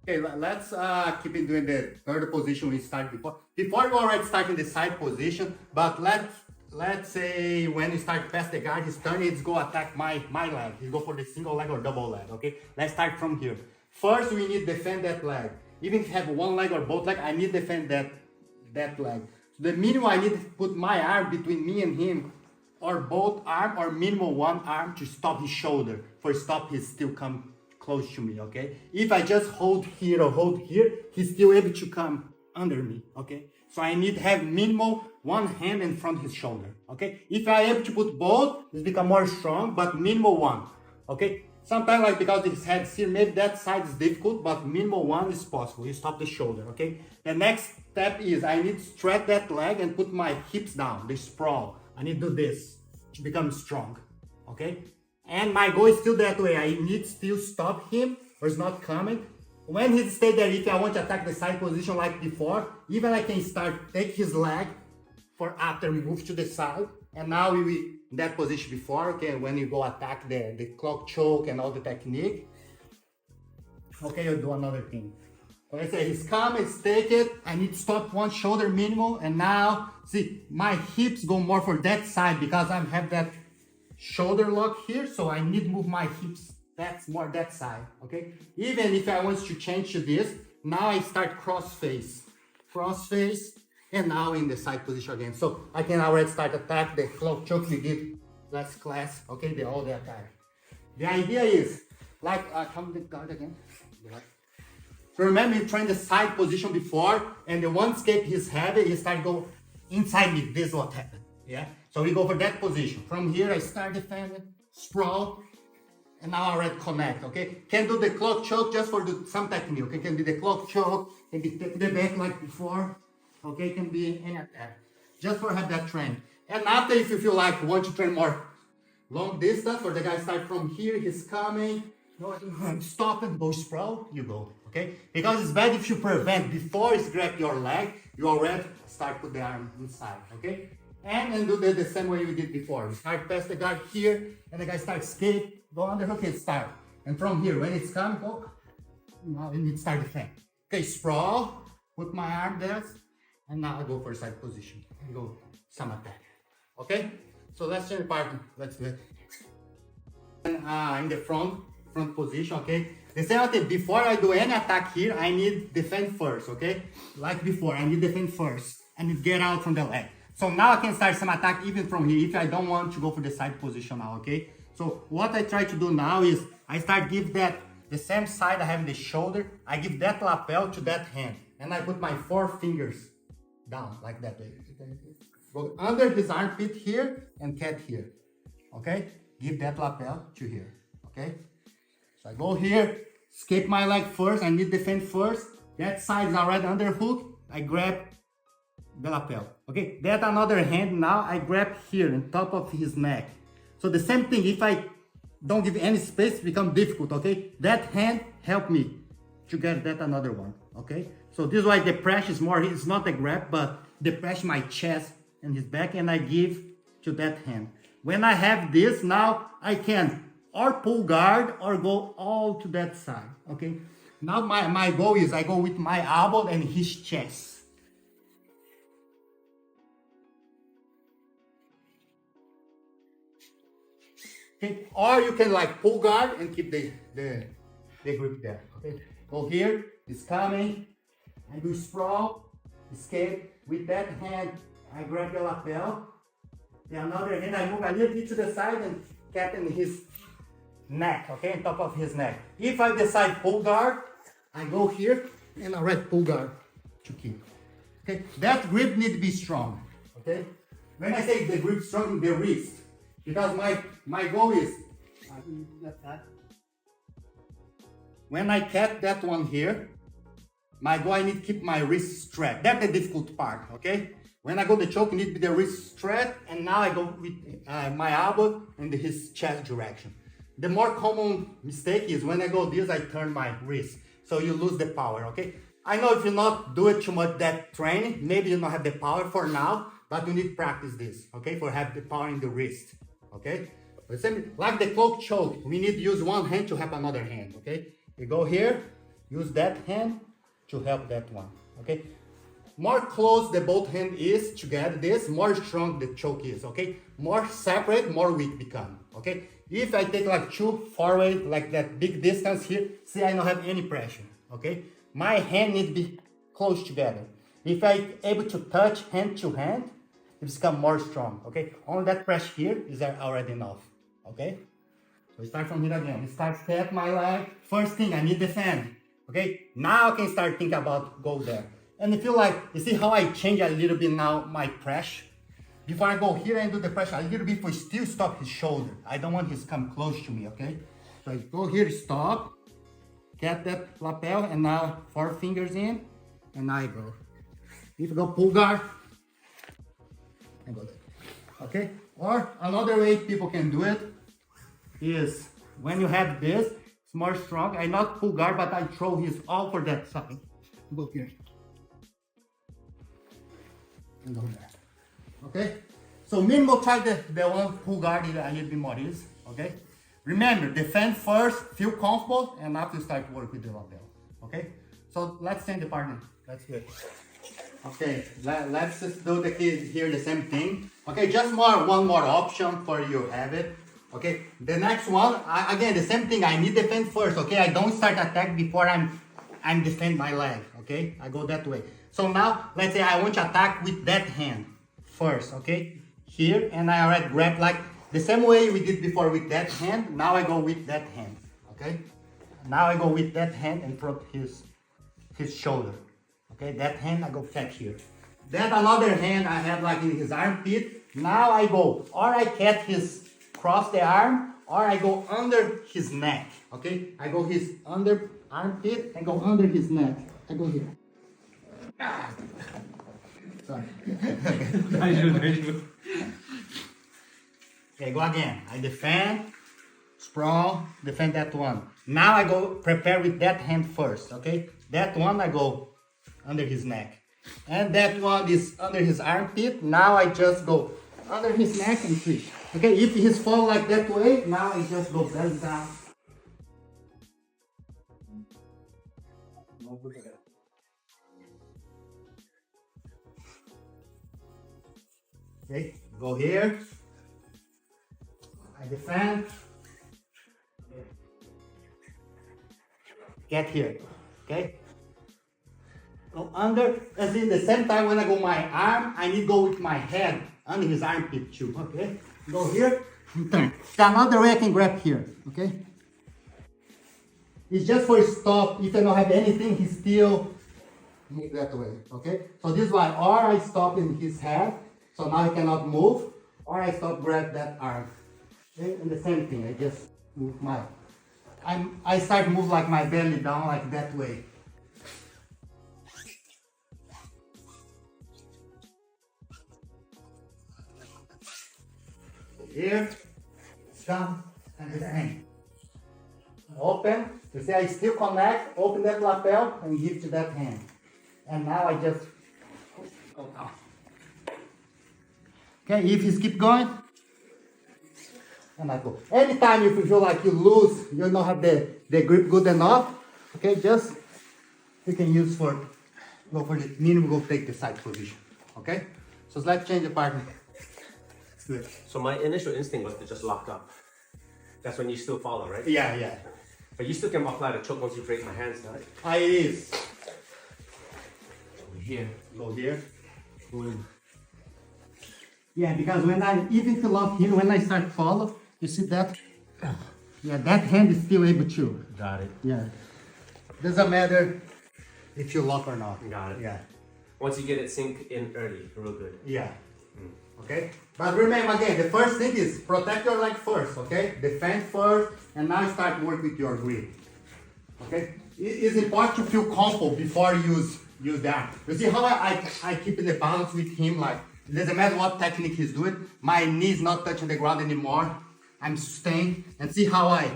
Okay, let's keep it doing the third position we started before. Before you already start in the side position, but let's say when you start past the guard, his turn is go attack my leg. He go for the single leg or double leg. Okay, let's start from here. First, we need to defend that leg. Even if you have one leg or both leg, I need to defend that leg. So the minimum I need to put my arm between me and him, or both arm, or minimum one arm to stop his shoulder. For stop his still come close to me, okay? If I just hold here or hold here, he's still able to come under me, okay? So I need to have minimal one hand in front of his shoulder, okay? If I able to put both, it's become more strong, but minimal one, okay? Sometimes like because his head's here, maybe that side is difficult, but minimal one is possible. You stop the shoulder, okay? The next step is I need to stretch that leg and put my hips down, the sprawl. I need to do this to become strong, okay? And my goal is still that way. I need to still stop him or it's not coming. When he stay there, if I want to attack the side position like before, even I can start, take his leg for after move to the side. And now we in that position before, okay, when you go attack the clock choke and all the technique. Okay, you do another thing. So I say he's coming, he's take it. I need to stop one shoulder minimal. And now, see, my hips go more for that side because I have that shoulder lock here, so I need to move my hips. That's more that side, okay? Even if I want to change to this, now I start cross face, and now in the side position again. So I can already start attack the clock choke we did last class, okay? All the attack. The idea is, like, come the guard again. So remember, you trained the side position before, and the one escape he's heavy, he start go inside me. This is what happened, yeah? So we go for that position. From here, I start defending, sprawl, and now I already connect, okay? Can do the clock choke just for some technique, okay? Can be the clock choke, can be the back like before, okay? Can be any attack, just for have that trend. And after, if you feel like you want to train more long distance, or the guy start from here, he's coming, stop and go sprawl, you go, okay? Because it's bad if you prevent, before it's grab your leg, you already start put the arm inside, okay? And do the same way we did before. We start past the guard here, and the guy starts skate, go underhook, and start. And from here, when it's coming, go, now we need to start defend. Okay, sprawl, put my arm there, and now I go for side position, and go some attack. Okay? So let's change the pattern, let's do it. And in the front position, okay? The same thing, before I do any attack here, I need defend first, okay? Like before, I need defend first, and need get out from the leg. So now I can start some attack even from here if I don't want to go for the side position now, okay? So what I try to do now is I start give that, the same side I have in the shoulder, I give that lapel to that hand. And I put my 4 fingers down like that way. Go under his armpit here and cat here, okay? Give that lapel to here, okay? So I go here, escape my leg first, I need defend first. That side is already under hook, I grab the lapel, okay? That another hand now, I grab here on top of his neck. So the same thing, if I don't give any space, it becomes difficult, okay? That hand help me to get that another one, okay? So this is why the pressure is more, it's not a grab, but the pressure my chest and his back, and I give to that hand. When I have this, now I can or pull guard or go all to that side, okay? Now my goal is I go with my elbow and his chest. Okay, or you can like pull guard and keep the grip there. Okay, go here, it's coming, and do sprawl, escape. With that hand, I grab the lapel. The another hand, I move a little bit to the side and get in his neck, okay, on top of his neck. If I decide pull guard, I go here and I already pull guard to keep. Okay, that grip needs to be strong. Okay, when I say the grip strong, the wrist. Because my goal is, when I catch that one here, my goal, I need to keep my wrist straight. That's the difficult part, okay? When I go the choke, it needs to be the wrist straight, and now I go with my elbow in his chest direction. The more common mistake is when I go this, I turn my wrist. So you lose the power, okay? I know if you not do it too much that training, maybe you don't have the power for now, but you need to practice this, okay? For have the power in the wrist. Okay, like the cloak choke, we need to use one hand to help another hand. Okay, you go here, use that hand to help that one, okay? More close the both hand is together, this more strong the choke is, okay? More separate, more weak become, okay? If I take like two forward, like that big distance here, see I don't have any pressure, okay? My hand needs to be close together. If I able to touch hand to hand, it become more strong, okay? Only that pressure here is already enough, okay? So start from here again. Start step my leg. First thing, I need defend, okay? Now I can start thinking about go there. And if you like, you see how I change a little bit now my pressure? Before I go here and do the pressure, a little bit for still stop his shoulder. I don't want him to come close to me, okay? So I go here, stop, get that lapel, and now 4 fingers in, and I go. If you go pull guard, I go there, okay? Or another way people can do it is when you have this, it's more strong. I not pull guard, but I throw his all for that side. Go here. And go there. Okay? So minimum try the one pull guard a little bit more easy. Okay? Remember, defend first, feel comfortable, and after start work with the lapel. Okay? So let's change the partner. Let's do it. Okay, let's just do the kid here the same thing. Okay, just one more option for you have it. Okay, the next one, again the same thing. I need defend first. Okay, I don't start attack before I'm defend my leg. Okay, I go that way. So now let's say I want to attack with that hand first. Okay, here, and I already grab like the same way we did before with that hand. Now I go with that hand. Okay, now I go with that hand and front his shoulder. Okay, that hand I go catch here. That another hand I have like in his armpit. Now I go, or I catch his cross the arm, or I go under his neck. Okay, I go his under armpit and go under his neck. I go here. Sorry. Okay, go again. I defend, sprawl, defend that one. Now I go prepare with that hand first. Okay, that one I go under his neck, and that one is under his armpit. Now I just go under his neck and switch. Okay, if he's fall like that way, now I just go belly down. Okay, go here. I defend. Get here. Okay. Go under, and see the same time when I go my arm, I need to go with my head under his armpit too, okay? Go here, and turn. Another way I can grab here, okay? It's just for stop, if I don't have anything, he still move that way, okay? So this one, or I stop in his head, so now he cannot move, or I stop, grab that arm. Okay? And the same thing, I just move I start move like my belly down like that way. Here, come, and bang. Open, you see I still connect, open that lapel and give to that hand. And now I just go down. Okay, if you keep going, and I go. Anytime if you feel like you lose, you don't have the grip good enough, okay, just, you can use go for the minimum, go take the side position, okay? So let's change the partner. Good. So my initial instinct was to just lock up. That's when you still follow, right? Yeah, yeah. But you still can apply the choke once you break my hands, right? It is. Here. Go here. Go in. Yeah, because even if you lock here, when I start follow, you see that? Yeah, that hand is still able to. Got it. Yeah. Doesn't matter if you lock or not. Got it. Yeah. Once you get it sink in early, real good. Yeah. Okay? But remember again, the first thing is protect your leg first, okay? Defend first, and now start work with your grip. Okay? It's important to feel comfortable before you use that. You see how I keep the balance with him, like, it doesn't matter what technique he's doing, my knees not touching the ground anymore. I'm staying, and see how I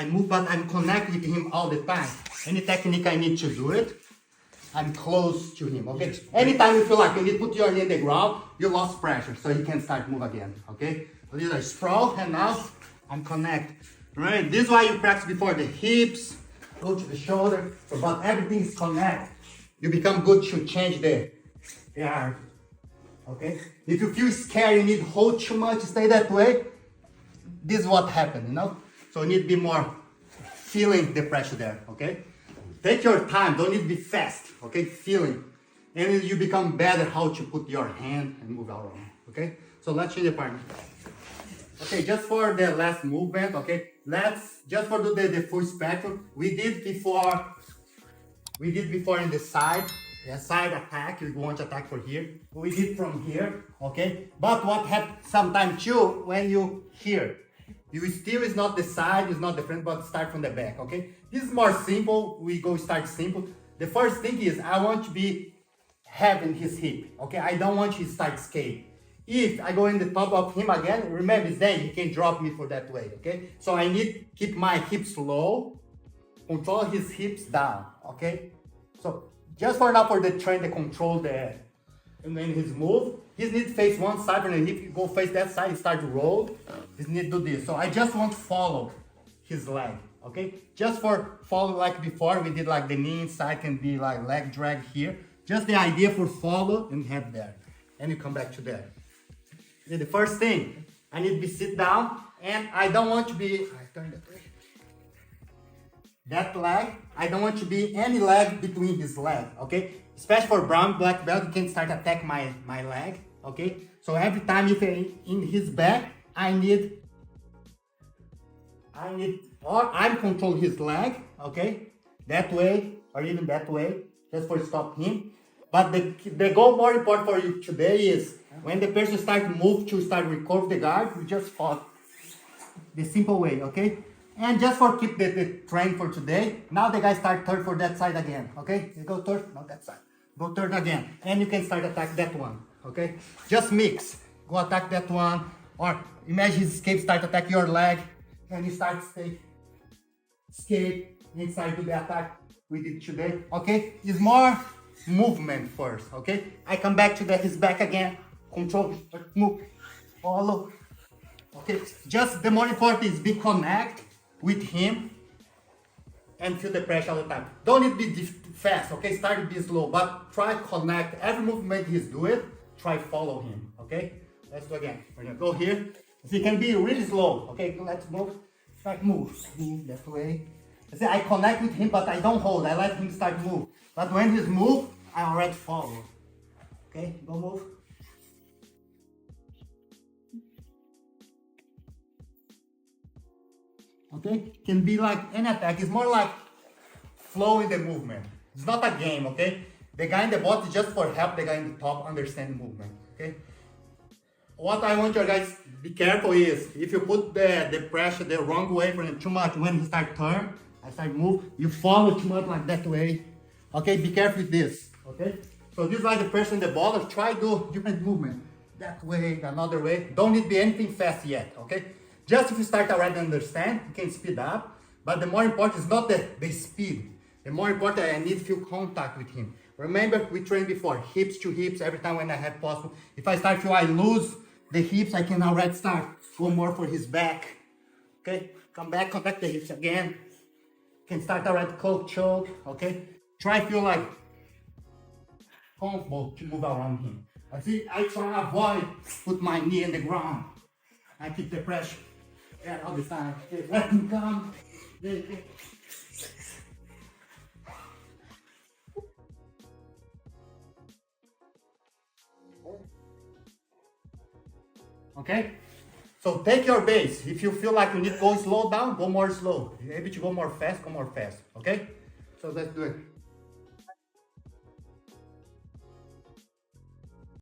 move, but I'm connected with him all the time. Any technique I need to do it, I'm close to him, okay? Anytime you feel like you need to put your knee in the ground, you lost pressure, so you can start move again, okay? So these are sprawl, and now I'm connected. Right? This is why you practice before the hips, go to the shoulder, but everything is connected. You become good to change the arm. Okay? If you feel scared, you need to hold too much, stay that way. This is what happened, you know? So you need to be more feeling the pressure there, okay? Take your time, don't need to be fast, okay? Feeling. And you become better how to put your hand and move around, okay? So let's change the partner. Okay, just for the last movement, okay? Let's, just for the full spectrum, we did before in the side attack, you want to attack for here. We did from here, okay? But what happens sometimes too, when you here, you still is not the side, is not the front, but start from the back, okay? This is more simple, we go start simple. The first thing is, I want to be having his hip, okay? I don't want you to start skate. If I go in the top of him again, remember then he can drop me for that way, okay? So I need to keep my hips low, control his hips down, okay? So just for now, for the train, the control there. And then his move, he needs to face one side, and then if you go face that side, he start to roll. He need to do this. So I just want to follow his leg, okay? Just for follow like before, we did like the knee inside can be like leg drag here. Just the idea for follow and head there. And you come back to there. Okay, the first thing, I need to be sit down, and I don't want to be, I turn that way. That leg, I don't want to be any leg between his leg, okay? Especially for brown, black belt, you can start attack my leg, okay? So every time if in his back, I need, or I control his leg, okay? That way, or even that way, just for stop him. But the goal more important for you today is, when the person start to move to start recover the guard, you just follow the simple way, okay? And just for keep the train for today, now the guy start third for that side again, okay? You go third, not that side. Go third again, and you can start attack that one, okay? Just mix, go attack that one, or imagine his escape, start attack your leg, and you start escape, inside to the attack we did today, okay? It's more movement first, okay? I come back to his back again, control, move, follow, okay? Just the more important is be connect with him and feel the pressure all the time. Don't need to be fast, okay? Start to be slow, but try connect. Every movement he's doing, try follow him, okay? Let's do again. We're gonna go here. So you can be really slow, okay? Let's move, start move that way. See, I connect with him, but I don't hold. I let him start move. But when he's move, I already follow. Okay, go move. Okay, can be like any attack. It's more like flow in the movement. It's not a game, okay? The guy in the bottom is just for help the guy in the top understand the movement, okay? What I want you guys be careful is, if you put the pressure the wrong way for him too much, when he start turn, I start move, you follow too much like that way. Okay, be careful with this, okay? So this is like the person in the bottom, try to do different movement. That way, another way. Don't need to be anything fast yet, okay? Just if you start already understand, you can speed up. But the more important is not the speed. The more important, I need to feel contact with him. Remember, we trained before, hips to hips, every time when I have possible. If I start feel I lose the hips, I can already start go more for his back. Okay, come back, contact the hips again. Can start already cold choke, okay? Try feel like comfortable to move around him. I see, I try to avoid put my knee in the ground. I keep the pressure. Yeah, all the time. Okay, let him come. Okay? So take your base. If you feel like you need to go slow down, go more slow. If you're able to go more fast, go more fast. Okay? So let's do it.